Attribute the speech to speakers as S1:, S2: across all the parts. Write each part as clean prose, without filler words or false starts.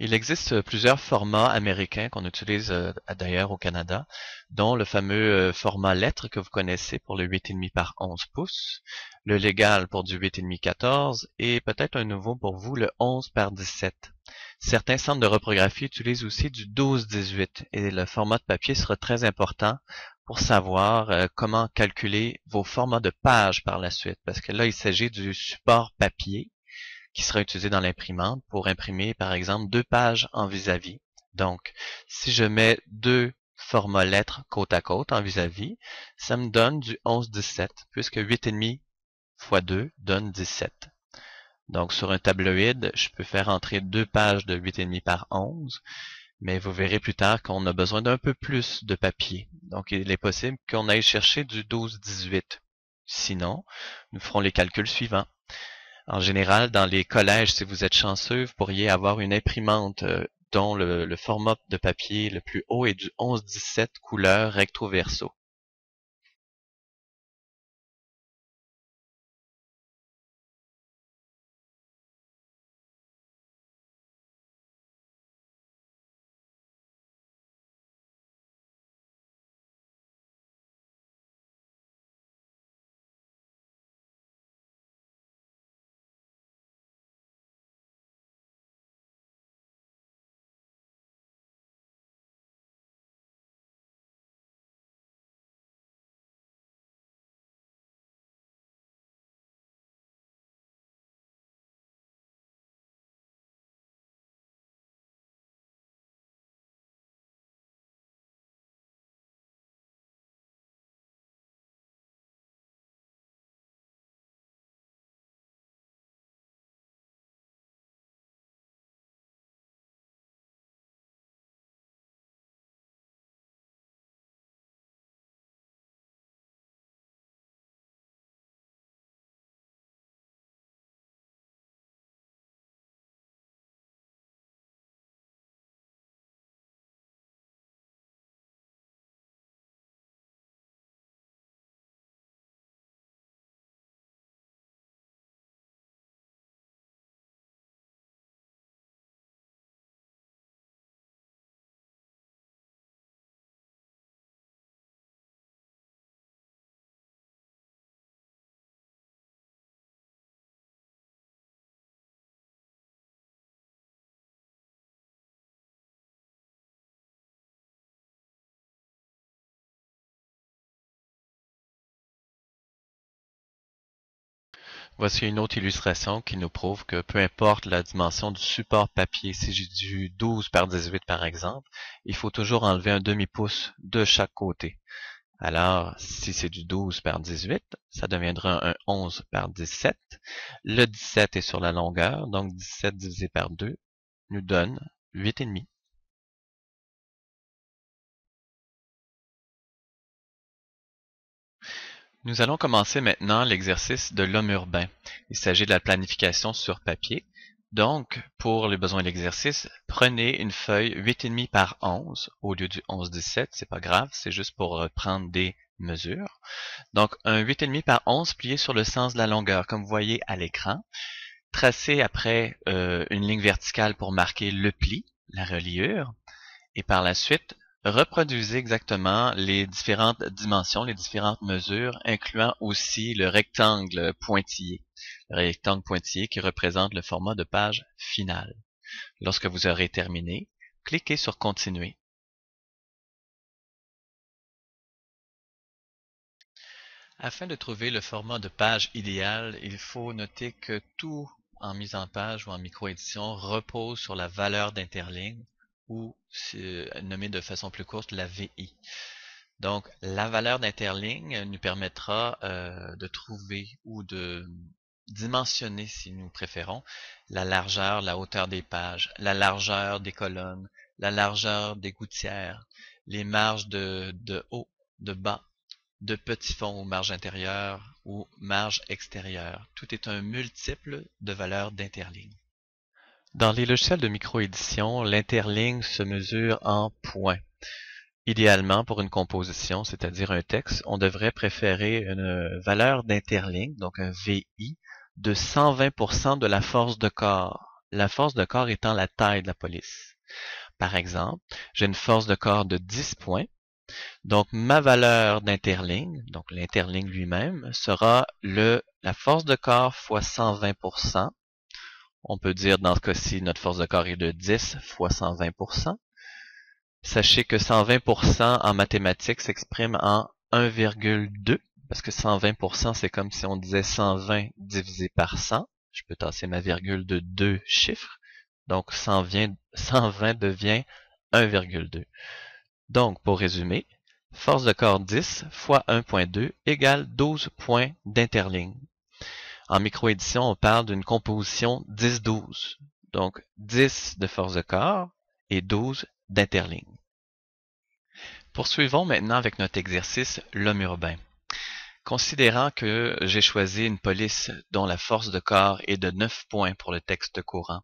S1: Il existe plusieurs formats américains qu'on utilise d'ailleurs au Canada, dont le fameux format lettre que vous connaissez pour le 8,5 par 11 pouces, le légal pour du 8,5-14 et peut-être un nouveau pour vous, le 11 par 17. Certains centres de reprographie utilisent aussi du 12-18 et le format de papier sera très important pour savoir comment calculer vos formats de pages par la suite, parce que là, il s'agit du support papier qui sera utilisé dans l'imprimante pour imprimer, par exemple, 2 pages en vis-à-vis. Donc, si je mets 2 formats lettres côte à côte en vis-à-vis, ça me donne du 11-17, puisque 8,5 fois 2 donne 17. Donc, sur un tabloïd, je peux faire entrer 2 pages de 8,5 par 11, mais vous verrez plus tard qu'on a besoin d'un peu plus de papier. Donc, il est possible qu'on aille chercher du 12-18. Sinon, nous ferons les calculs suivants. En général, dans les collèges, si vous êtes chanceux, vous pourriez avoir une imprimante dont le format de papier le plus haut est du 11-17 couleur recto verso. Voici une autre illustration qui nous prouve que peu importe la dimension du support papier, si j'ai du 12 par 18 par exemple, il faut toujours enlever un demi-pouce de chaque côté. Alors, si c'est du 12 par 18, ça deviendra un 11 par 17. Le 17 est sur la longueur, donc 17 divisé par 2 nous donne 8,5. Nous allons commencer maintenant l'exercice de l'homme urbain. Il s'agit de la planification sur papier. Donc, pour les besoins de l'exercice, prenez une feuille 8,5 par 11 au lieu du 11-17, c'est pas grave, c'est juste pour prendre des mesures. Donc, un 8,5 par 11 plié sur le sens de la longueur, comme vous voyez à l'écran. Tracez après une ligne verticale pour marquer le pli, la reliure, et par la suite, reproduisez exactement les différentes dimensions, les différentes mesures, incluant aussi le rectangle pointillé. Le rectangle pointillé qui représente le format de page finale. Lorsque vous aurez terminé, cliquez sur Continuer. Afin de trouver le format de page idéal, il faut noter que tout en mise en page ou en micro-édition repose sur la valeur d'interligne ou nommé de façon plus courte la VI. Donc, la valeur d'interligne nous permettra de trouver ou de dimensionner, si nous préférons, la largeur, la hauteur des pages, la largeur des colonnes, la largeur des gouttières, les marges de haut, de bas, de petits fonds ou marge intérieure ou marge extérieure. Tout est un multiple de valeurs d'interligne. Dans les logiciels de micro-édition, l'interligne se mesure en points. Idéalement, pour une composition, c'est-à-dire un texte, on devrait préférer une valeur d'interligne, donc un VI, de 120% de la force de corps. la force de corps étant la taille de la police. Par exemple, j'ai une force de corps de 10 points. Donc, ma valeur d'interligne, donc l'interligne lui-même, sera la force de corps fois 120%. On peut dire dans ce cas-ci, notre force de corps est de 10 fois 120%. Sachez que 120% en mathématiques s'exprime en 1,2, parce que 120%, c'est comme si on disait 120 divisé par 100. Je peux tasser ma virgule de 2 chiffres. Donc, 120 devient 1,2. Donc, pour résumer, force de corps 10 fois 1,2 égale 12 points d'interligne. En microédition, on parle d'une composition 10-12. Donc, 10 de force de corps et 12 d'interligne. Poursuivons maintenant avec notre exercice l'homme urbain. Considérant que j'ai choisi une police dont la force de corps est de 9 points pour le texte courant,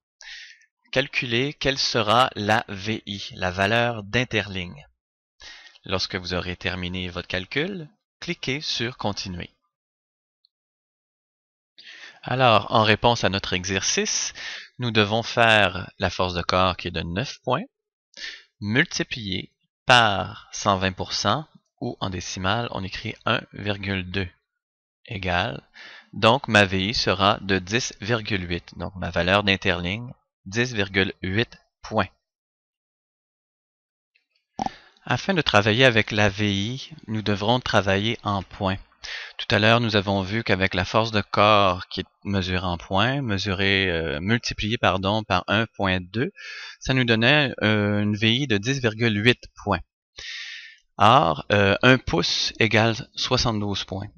S1: calculez quelle sera la VI, la valeur d'interligne. Lorsque vous aurez terminé votre calcul, cliquez sur Continuer. Alors, en réponse à notre exercice, nous devons faire la force de corps qui est de 9 points, multiplier par 120%, ou en décimale, on écrit 1,2 égale. Donc, ma VI sera de 10,8. Donc, ma valeur d'interligne, 10,8 points. Afin de travailler avec la VI, nous devrons travailler en points. Tout à l'heure, nous avons vu qu'avec la force de corps qui est mesurée en points, multipliée par 1,2, ça nous donnait une VI de 10,8 points. Or, 1 pouce égale 72 points.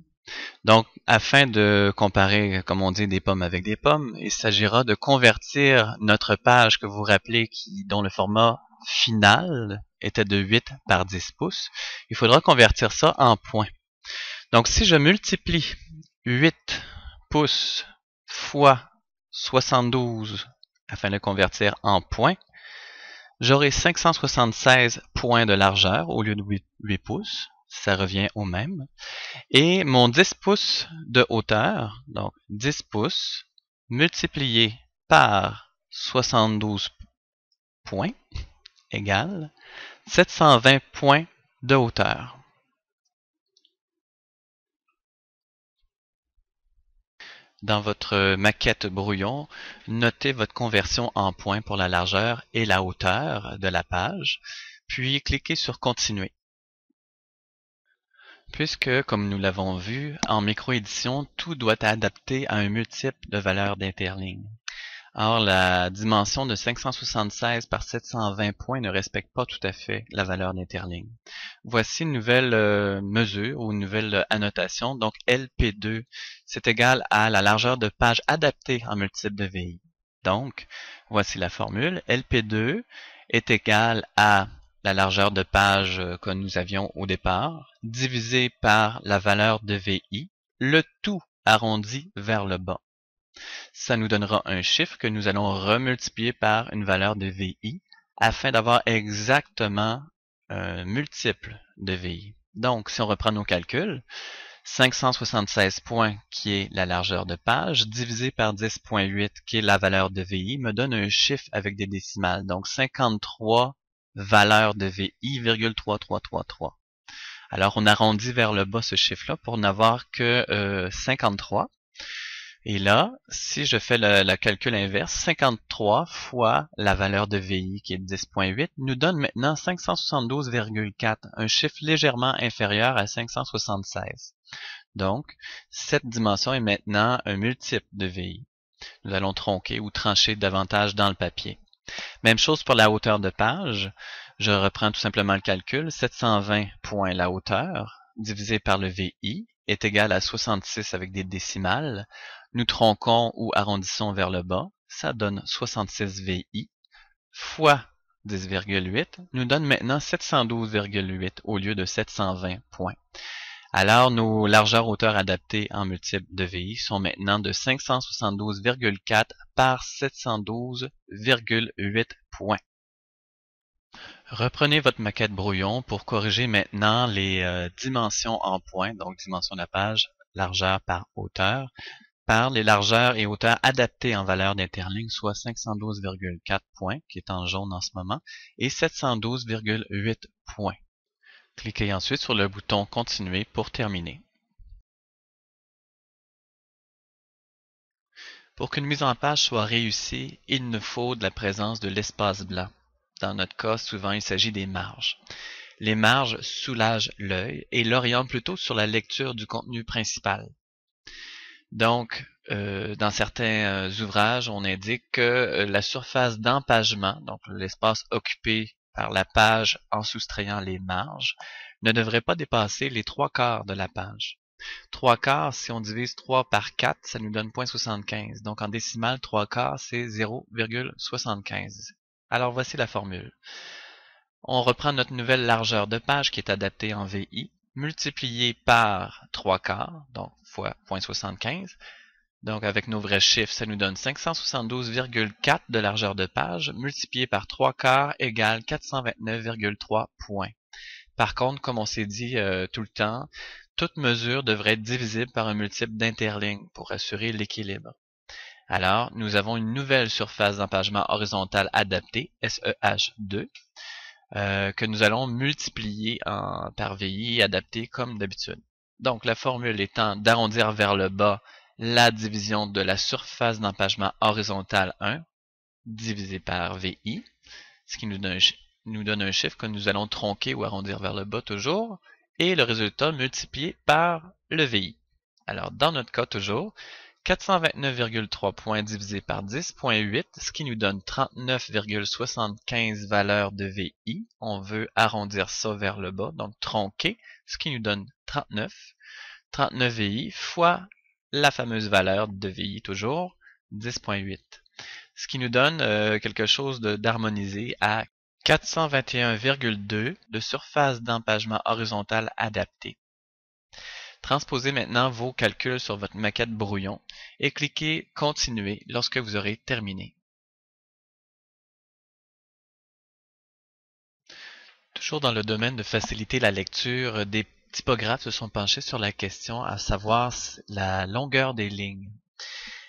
S1: Donc, afin de comparer, comme on dit, des pommes avec des pommes, il s'agira de convertir notre page que vous vous rappelez dont le format final était de 8 par 10 pouces. Il faudra convertir ça en points. Donc, si je multiplie 8 pouces fois 72 afin de le convertir en points, j'aurai 576 points de largeur au lieu de 8 pouces. Ça revient au même. Et mon 10 pouces de hauteur, donc 10 pouces multiplié par 72 points égale 720 points de hauteur. Dans votre maquette brouillon, notez votre conversion en points pour la largeur et la hauteur de la page, puis cliquez sur Continuer. Puisque, comme nous l'avons vu, en microédition, tout doit être adapté à un multiple de valeurs d'interligne. Or, la dimension de 576 par 720 points ne respecte pas tout à fait la valeur d'interligne. Voici une nouvelle mesure ou une nouvelle annotation. Donc, LP2, c'est égal à la largeur de page adaptée en multiple de VI. Donc, voici la formule. LP2 est égal à la largeur de page que nous avions au départ, divisé par la valeur de VI, le tout arrondi vers le bas. Ça nous donnera un chiffre que nous allons remultiplier par une valeur de VI afin d'avoir exactement un multiple de VI. Donc, si on reprend nos calculs, 576 points qui est la largeur de page divisé par 10,8 qui est la valeur de VI me donne un chiffre avec des décimales. Donc, 53 valeurs de VI, 3333. Alors, on arrondit vers le bas ce chiffre-là pour n'avoir que 53. Et là, si je fais le calcul inverse, 53 fois la valeur de VI qui est 10,8 nous donne maintenant 572,4, un chiffre légèrement inférieur à 576. Donc, cette dimension est maintenant un multiple de VI. Nous allons tronquer ou trancher davantage dans le papier. Même chose pour la hauteur de page. Je reprends tout simplement le calcul. 720 points la hauteur divisé par le VI est égal à 66 avec des décimales. Nous tronquons ou arrondissons vers le bas. Ça donne 66 VI fois 10,8 nous donne maintenant 712,8 au lieu de 720 points. Alors, nos largeurs hauteurs adaptées en multiple de VI sont maintenant de 572,4 par 712,8 points. Reprenez votre maquette brouillon pour corriger maintenant les dimensions en points, donc dimension de la page, largeur par hauteur. par les largeurs et hauteurs adaptées en valeur d'interligne, soit 512,4 points, qui est en jaune en ce moment, et 712,8 points. Cliquez ensuite sur le bouton « Continuer » pour terminer. Pour qu'une mise en page soit réussie, il nous faut de la présence de l'espace blanc. Dans notre cas, souvent, il s'agit des marges. Les marges soulagent l'œil et l'orientent plutôt sur la lecture du contenu principal. Donc, dans certains ouvrages, on indique que la surface d'empagement, donc l'espace occupé par la page en soustrayant les marges, ne devrait pas dépasser les 3/4 de la page. 3/4, si on divise 3 par 4, ça nous donne 0,75. Donc en décimale, 3/4, c'est 0,75. Alors voici la formule. On reprend notre nouvelle largeur de page qui est adaptée en VI, multipliée par 3/4, donc fois 0,75. Donc avec nos vrais chiffres, ça nous donne 572,4 de largeur de page, multiplié par 3/4 égale 429,3 points. Par contre, comme on s'est dit tout le temps, toute mesure devrait être divisible par un multiple d'interligne pour assurer l'équilibre. Alors, nous avons une nouvelle surface d'empagement horizontale adaptée, SEH2, que nous allons multiplier par VI adapté comme d'habitude. Donc, la formule étant d'arrondir vers le bas la division de la surface d'empagement horizontale 1 divisé par VI, ce qui nous donne un chiffre que nous allons tronquer ou arrondir vers le bas toujours, et le résultat multiplié par le VI. Alors, dans notre cas toujours, 429,3 points divisé par 10,8, ce qui nous donne 39,75 valeurs de VI. On veut arrondir ça vers le bas, donc tronquer, ce qui nous donne 39. 39 VI fois la fameuse valeur de VI toujours, 10,8. Ce qui nous donne quelque chose d'harmonisé à 421,2 de surface d'empagement horizontale adaptée. Transposez maintenant vos calculs sur votre maquette brouillon et cliquez « Continuer » lorsque vous aurez terminé. Toujours dans le domaine de faciliter la lecture, des typographes se sont penchés sur la question à savoir la longueur des lignes.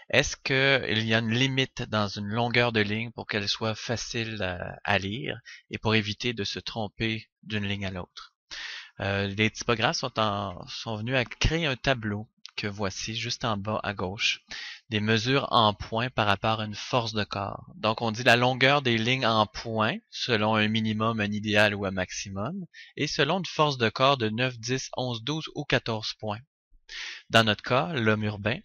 S1: Est-ce qu'il y a une limite dans une longueur de ligne pour qu'elle soit facile à lire et pour éviter de se tromper d'une ligne à l'autre? Les typographes sont venus à créer un tableau que voici juste en bas à gauche, des mesures en points par rapport à une force de corps. Donc on dit la longueur des lignes en points selon un minimum, un idéal ou un maximum, et selon une force de corps de 9, 10, 11, 12 ou 14 points. Dans notre cas, l'homme urbain,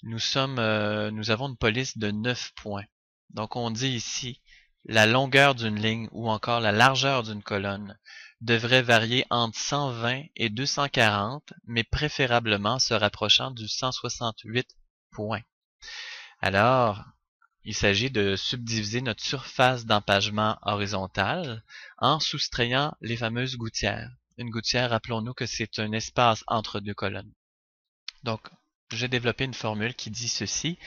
S1: nous avons une police de 9 points. Donc on dit ici la longueur d'une ligne ou encore la largeur d'une colonne devrait varier entre 120 et 240, mais préférablement se rapprochant du 168 points. Alors, il s'agit de subdiviser notre surface d'empagement horizontale en soustrayant les fameuses gouttières. Une gouttière, rappelons-nous que c'est un espace entre deux colonnes. Donc, j'ai développé une formule qui dit ceci.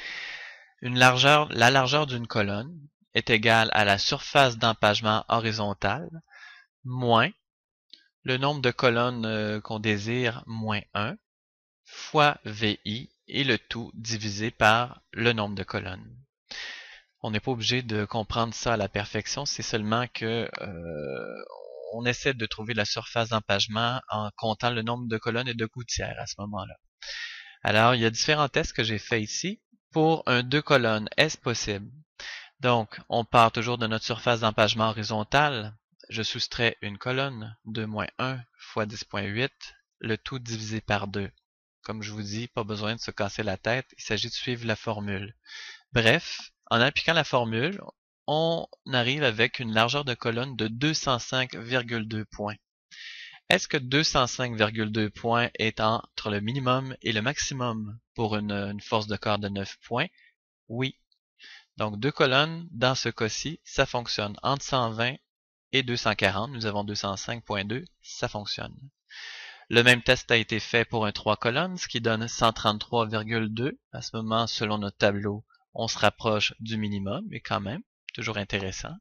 S1: La largeur d'une colonne est égale à la surface d'empagement horizontale moins le nombre de colonnes qu'on désire moins 1 fois VI et le tout divisé par le nombre de colonnes. On n'est pas obligé de comprendre ça à la perfection, c'est seulement que on essaie de trouver la surface d'empagement en comptant le nombre de colonnes et de gouttières à ce moment-là. Alors, il y a différents tests que j'ai faits ici. Pour un 2 colonnes, est-ce possible? Donc, on part toujours de notre surface d'empagement horizontale. Je soustrais une colonne, 2 moins 1 fois 10,8, le tout divisé par 2. Comme je vous dis, pas besoin de se casser la tête, il s'agit de suivre la formule. Bref, en appliquant la formule, on arrive avec une largeur de colonne de 205,2 points. Est-ce que 205,2 points est entre le minimum et le maximum pour une force de corps de 9 points? Oui. Donc 2 colonnes, dans ce cas-ci, ça fonctionne. Entre 120 et 240, nous avons 205,2, ça fonctionne. Le même test a été fait pour un 3 colonnes, ce qui donne 133,2. À ce moment, selon notre tableau, on se rapproche du minimum, mais quand même, toujours intéressant.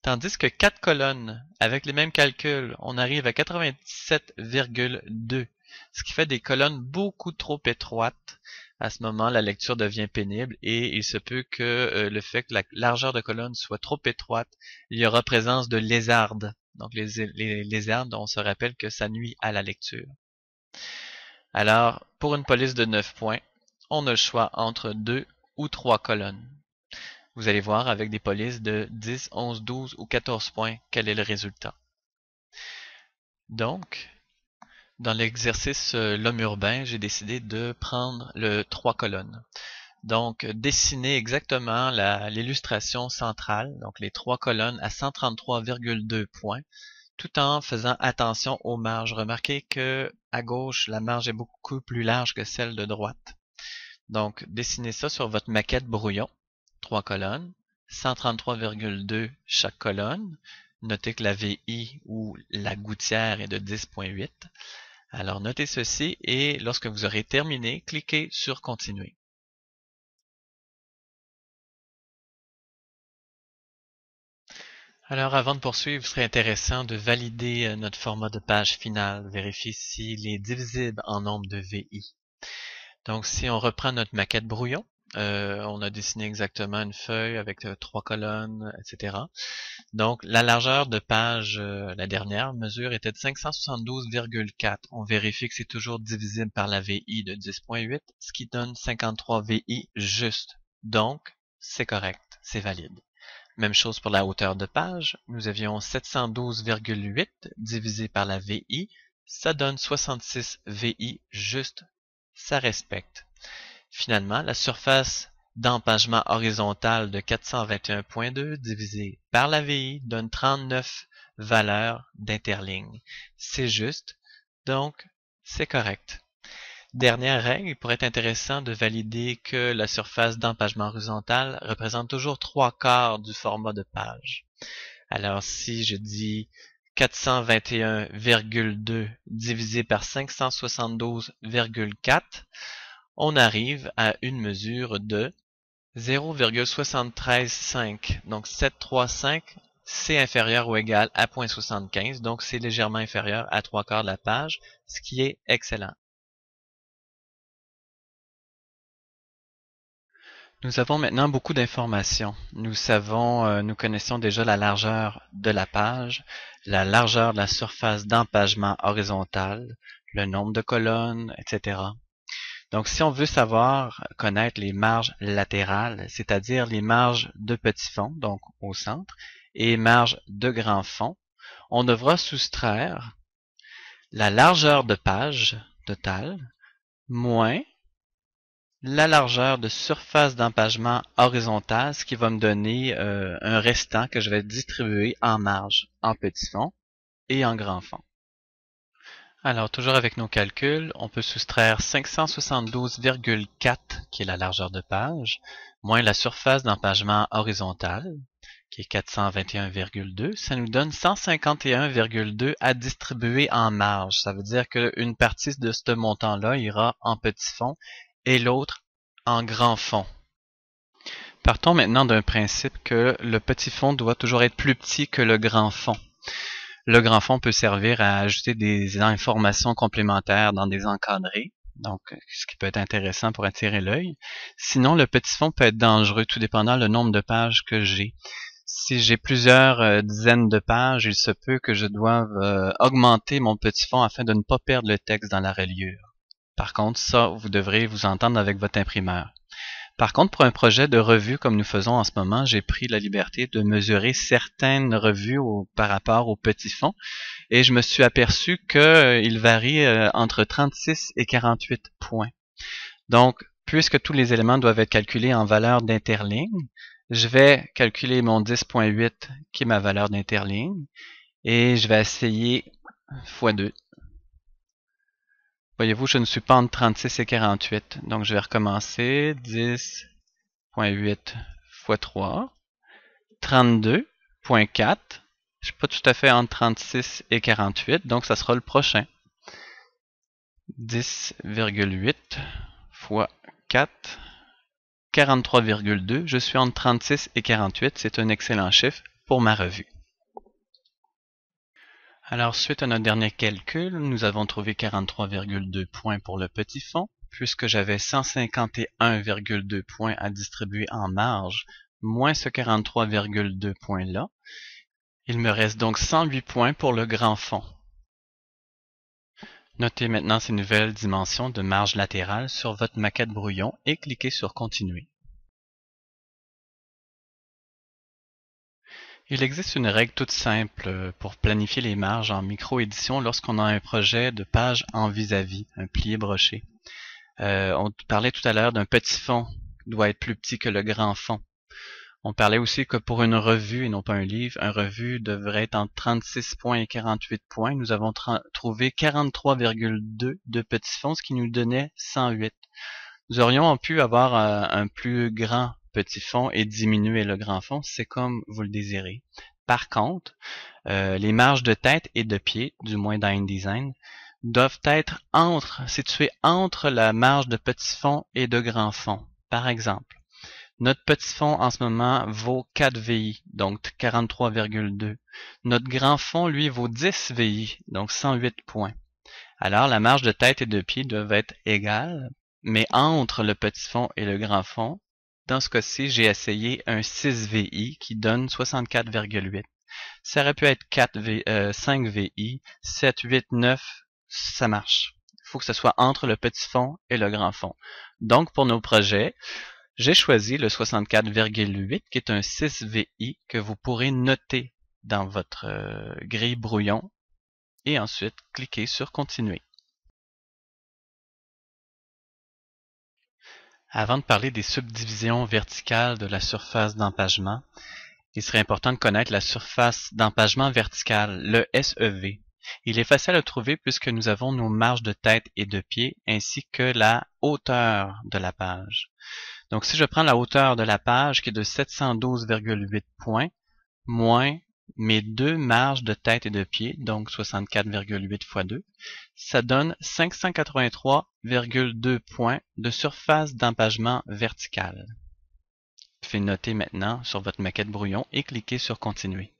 S1: Tandis que 4 colonnes, avec les mêmes calculs, on arrive à 97,2, ce qui fait des colonnes beaucoup trop étroites À ce moment, la lecture devient pénible et il se peut que le fait que la largeur de colonne soit trop étroite, il y aura présence de lézardes. Donc les lézardes, on se rappelle que ça nuit à la lecture. Alors, pour une police de 9 points, on a le choix entre 2 ou 3 colonnes. Vous allez voir avec des polices de 10, 11, 12 ou 14 points quel est le résultat. Donc, dans l'exercice l'homme urbain, j'ai décidé de prendre le 3 colonnes. Donc, dessiner exactement l'illustration centrale, donc les 3 colonnes à 133,2 points, tout en faisant attention aux marges. Remarquez que à gauche, la marge est beaucoup plus large que celle de droite. Donc, dessinez ça sur votre maquette brouillon. 3 colonnes, 133,2 chaque colonne. Notez que la VI ou la gouttière est de 10,8. Alors, notez ceci et lorsque vous aurez terminé, cliquez sur Continuer. Alors, avant de poursuivre, il serait intéressant de valider notre format de page finale, vérifier s'il est divisible en nombre de VI. Donc, si on reprend notre maquette brouillon, on a dessiné exactement une feuille avec 3 colonnes, etc. Donc, la largeur de page, la dernière mesure était de 572,4. On vérifie que c'est toujours divisible par la VI de 10,8, ce qui donne 53 VI juste. Donc, c'est correct, c'est valide. Même chose pour la hauteur de page. Nous avions 712,8 divisé par la VI. Ça donne 66 VI juste. Ça respecte. Finalement, la surface d'empagement horizontal de 421,2 divisé par la VI donne 39 valeurs d'interligne. C'est juste. Donc, c'est correct. Dernière règle, il pourrait être intéressant de valider que la surface d'empagement horizontal représente toujours 3/4 du format de page. Alors si je dis 421,2 divisé par 572,4, on arrive à une mesure de 0,735. Donc 735, c'est inférieur ou égal à 0,75, donc c'est légèrement inférieur à 3/4 de la page, ce qui est excellent. Nous avons maintenant beaucoup d'informations. Nous connaissons déjà la largeur de la page, la largeur de la surface d'empagement horizontal, le nombre de colonnes, etc. Donc, si on veut connaître les marges latérales, c'est-à-dire les marges de petit fond, donc au centre, et marges de grand fond, on devra soustraire la largeur de page totale moins la largeur de surface d'empagement horizontale, ce qui va me donner un restant que je vais distribuer en marge, en petit fond et en grand fond. Alors, toujours avec nos calculs, on peut soustraire 572,4, qui est la largeur de page, moins la surface d'empagement horizontale, qui est 421,2. Ça nous donne 151,2 à distribuer en marge. Ça veut dire qu'une partie de ce montant-là ira en petit fond et l'autre en grand fond. Partons maintenant d'un principe que le petit fond doit toujours être plus petit que le grand fond. Le grand fond peut servir à ajouter des informations complémentaires dans des encadrés, donc ce qui peut être intéressant pour attirer l'œil. Sinon, le petit fond peut être dangereux, tout dépendant le nombre de pages que j'ai. Si j'ai plusieurs dizaines de pages, il se peut que je doive augmenter mon petit fond afin de ne pas perdre le texte dans la reliure. Par contre, ça, vous devrez vous entendre avec votre imprimeur. Par contre, pour un projet de revue comme nous faisons en ce moment, j'ai pris la liberté de mesurer certaines revues par rapport au petit fond et je me suis aperçu qu'il varie entre 36 et 48 points. Donc, puisque tous les éléments doivent être calculés en valeur d'interligne, je vais calculer mon 10.8 qui est ma valeur d'interligne et je vais essayer x2. Voyez-vous, je ne suis pas entre 36 et 48. Donc, je vais recommencer. 10.8 x 3. 32.4. Je ne suis pas tout à fait entre 36 et 48. Donc, ça sera le prochain. 10,8 x 4. 43,2. Je suis entre 36 et 48. C'est un excellent chiffre pour ma revue. Alors, suite à notre dernier calcul, nous avons trouvé 43,2 points pour le petit fond. puisque j'avais 151,2 points à distribuer en marge, moins ce 43,2 points-là. Il me reste donc 108 points pour le grand fond. Notez maintenant ces nouvelles dimensions de marge latérale sur votre maquette brouillon et cliquez sur Continuer. Il existe une règle toute simple pour planifier les marges en micro-édition lorsqu'on a un projet de page en vis-à-vis, un plié broché. On parlait tout à l'heure d'un petit fond qui doit être plus petit que le grand fond. On parlait aussi que pour une revue et non pas un livre, un revue devrait être entre 36 points et 48 points. Nous avons trouvé 43,2 de petits fonds, ce qui nous donnait 108. Nous aurions pu avoir un plus grand petit fond et diminuer le grand fond, c'est comme vous le désirez. Par contre, les marges de tête et de pied, du moins dans InDesign, doivent être situées entre la marge de petit fond et de grand fond. Par exemple, notre petit fond en ce moment vaut 4 VI, donc 43,2. Notre grand fond, lui, vaut 10 VI, donc 108 points. Alors, la marge de tête et de pied doivent être égales, mais entre le petit fond et le grand fond, dans ce cas-ci, j'ai essayé un 6 VI qui donne 64,8. Ça aurait pu être 5 VI, 7, 8, 9, ça marche. Il faut que ce soit entre le petit fond et le grand fond. Donc, pour nos projets, j'ai choisi le 64,8 qui est un 6 VI que vous pourrez noter dans votre grille brouillon et ensuite cliquer sur Continuer. Avant de parler des subdivisions verticales de la surface d'empagement, il serait important de connaître la surface d'empagement verticale, le SEV. Il est facile à trouver puisque nous avons nos marges de tête et de pied ainsi que la hauteur de la page. Donc si je prends la hauteur de la page qui est de 712,8 points, moins mes deux marges de tête et de pied, donc 64,8 fois 2, ça donne 583,2 points de surface d'empagement verticale. Vous pouvez noter maintenant sur votre maquette brouillon et cliquer sur Continuer.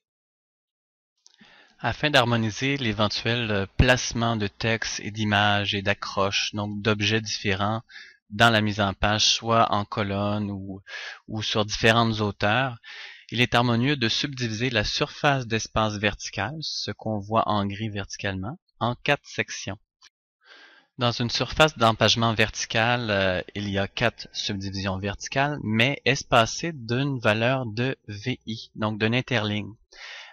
S1: Afin d'harmoniser l'éventuel placement de texte et d'images et d'accroches, donc d'objets différents dans la mise en page, soit en colonne ou sur différentes hauteurs, il est harmonieux de subdiviser la surface d'espace vertical, ce qu'on voit en gris verticalement, en 4 sections. Dans une surface d'empagement vertical, il y a 4 subdivisions verticales, mais espacées d'une valeur de VI, donc d'une interligne.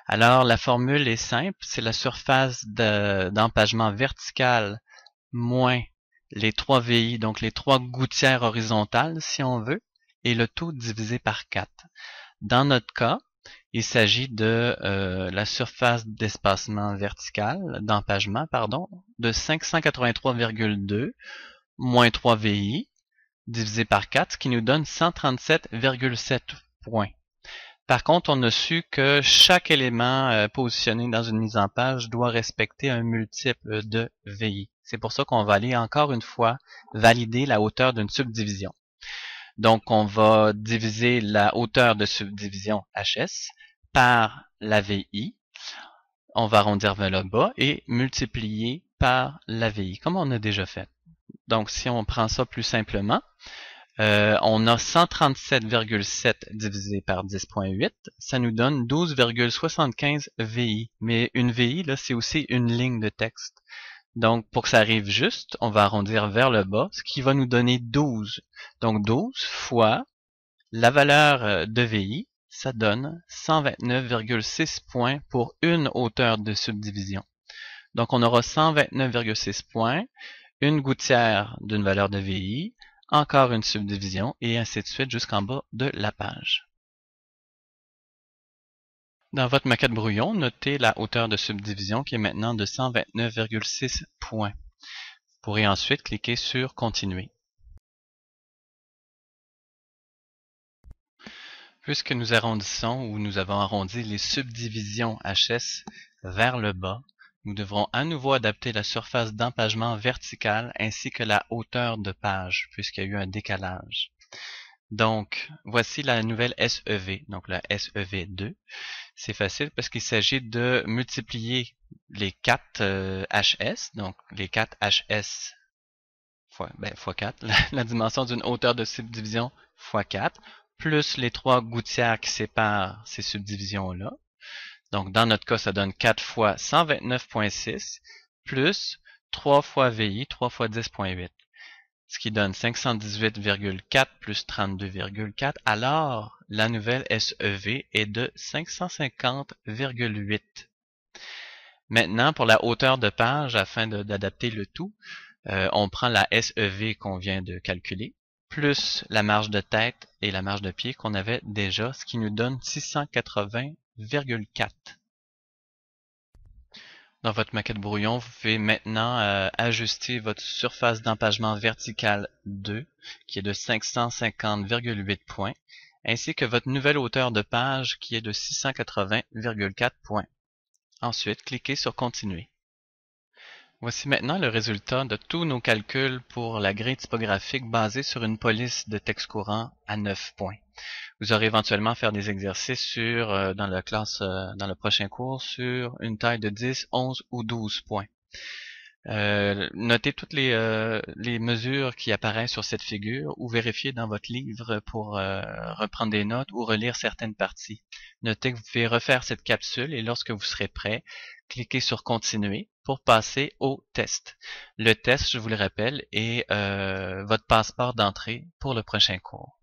S1: Alors, la formule est simple, c'est la surface d'empagement vertical moins les 3 VI, donc les 3 gouttières horizontales, si on veut, et le tout divisé par 4. Dans notre cas, il s'agit de la surface d'espacement vertical, d'empagement, pardon, de 583,2 moins 3 VI divisé par 4, ce qui nous donne 137,7 points. Par contre, on a su que chaque élément positionné dans une mise en page doit respecter un multiple de VI. C'est pour ça qu'on va aller encore une fois valider la hauteur d'une subdivision. Donc, on va diviser la hauteur de subdivision HS par la VI. On va arrondir vers le bas et multiplier par la VI, comme on a déjà fait. Donc, si on prend ça plus simplement, on a 137,7 divisé par 10,8, ça nous donne 12,75 VI. Mais une VI, là, c'est aussi une ligne de texte. Donc, pour que ça arrive juste, on va arrondir vers le bas, ce qui va nous donner 12. Donc, 12 fois la valeur de VI, ça donne 129,6 points pour une hauteur de subdivision. Donc, on aura 129,6 points, une gouttière d'une valeur de VI, encore une subdivision, et ainsi de suite jusqu'en bas de la page. Dans votre maquette brouillon, notez la hauteur de subdivision qui est maintenant de 129,6 points. Vous pourrez ensuite cliquer sur Continuer. Puisque nous arrondissons ou nous avons arrondi les subdivisions HS vers le bas, nous devrons à nouveau adapter la surface d'empagement verticale ainsi que la hauteur de page, puisqu'il y a eu un décalage. Donc, voici la nouvelle SEV, donc la SEV2. C'est facile parce qu'il s'agit de multiplier les 4 HS, donc les 4 HS fois 4, la dimension d'une hauteur de subdivision fois 4, plus les 3 gouttières qui séparent ces subdivisions-là. Donc, dans notre cas, ça donne 4 fois 129.6, plus 3 fois VI, 3 fois 10.8. Ce qui donne 518,4 plus 32,4. Alors, la nouvelle SEV est de 550,8. Maintenant, pour la hauteur de page, afin d'adapter le tout, on prend la SEV qu'on vient de calculer, plus la marge de tête et la marge de pied qu'on avait déjà, ce qui nous donne 680,4. Dans votre maquette brouillon, vous pouvez maintenant ajuster votre surface d'empagement verticale 2, qui est de 550,8 points, ainsi que votre nouvelle hauteur de page, qui est de 680,4 points. Ensuite, cliquez sur Continuer. Voici maintenant le résultat de tous nos calculs pour la grille typographique basée sur une police de texte courant à 9 points. Vous aurez éventuellement à faire des exercices dans le prochain cours sur une taille de 10, 11 ou 12 points. Notez toutes les mesures qui apparaissent sur cette figure ou vérifiez dans votre livre pour reprendre des notes ou relire certaines parties. Notez que vous pouvez refaire cette capsule et lorsque vous serez prêt, cliquez sur Continuer pour passer au test. Le test, je vous le rappelle, est votre passeport d'entrée pour le prochain cours.